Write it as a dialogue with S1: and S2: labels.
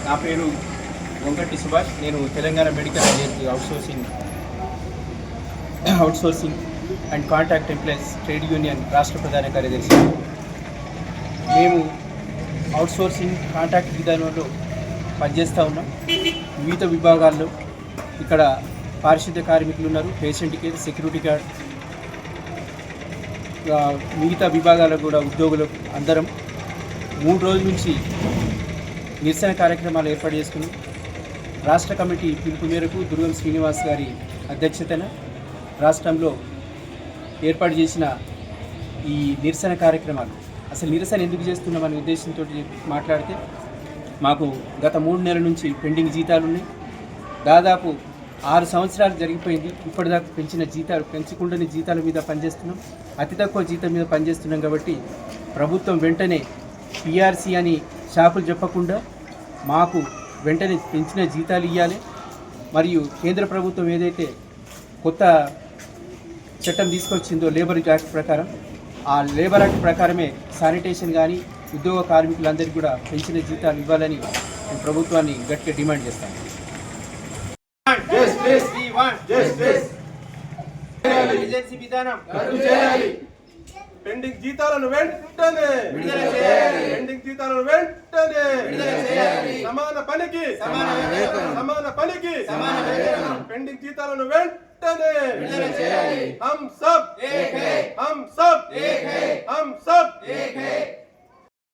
S1: నా పేరు వంగటి సుభాష్. నేను Telangana medical agency outsourcing and contract employees trade union రాష్ట్ర ప్రధాన కార్యదర్శి. మేము అవుట్సోర్సింగ్ కాంట్రాక్ట్ విధానంలో పనిచేస్తూ ఉన్నాం. వివిధ విభాగాల్లో ఇక్కడ పారిశుద్ధ్య కార్మికులు ఉన్నారు, పేషెంట్ కేర్, సెక్యూరిటీ గార్డ్, మిగతా విభాగాలకు కూడా ఉద్యోగులు అందరం 3 రోజుల నుంచి నిరసన కార్యక్రమాలు ఏర్పాటు చేసుకున్నాం. రాష్ట్ర కమిటీ పిలుపు మేరకు దుర్గం శ్రీనివాస్ గారి అధ్యక్షతన రాష్ట్రంలో ఏర్పాటు చేసిన ఈ నిరసన కార్యక్రమాలు, అసలు నిరసన ఎందుకు చేస్తున్నామనే ఉద్దేశంతో మాట్లాడితే, మాకు గత 3 నెలల నుంచి పెండింగ్ జీతాలు ఉన్నాయి. దాదాపు 6 సంవత్సరాలు జరిగిపోయింది. ఇప్పటిదాకా పెంచకుండానే జీతాల మీద పనిచేస్తున్నాం. అతి తక్కువ జీతం మీద పనిచేస్తున్నాం. కాబట్టి ప్రభుత్వం వెంటనే పిఆర్సీ అని షాపులు చెప్పకుండా మాకు వెంటనే పెంచిన జీతాలు ఇవ్వాలి. మరియు కేంద్ర ప్రభుత్వం ఏదైతే కొత్త చట్టం తీసుకొచ్చిందో లేబర్ యాక్ట్ ప్రకారం, ఆ లేబర్ యాక్ట్ ప్రకారమే శానిటేషన్ కానీ ఉద్యోగ కార్మికులందరికీ కూడా పెంచిన జీతాలు ఇవ్వాలని ప్రభుత్వాన్ని గట్టిగా డిమాండ్ చేస్తాం. ఏజెన్సీ విధానం
S2: పెండింగ్ జీతాలను వెంటనే సమాన పనికి సమాన పనికి పెండింగ్ జీతాలను వెంటనే हम सब एक है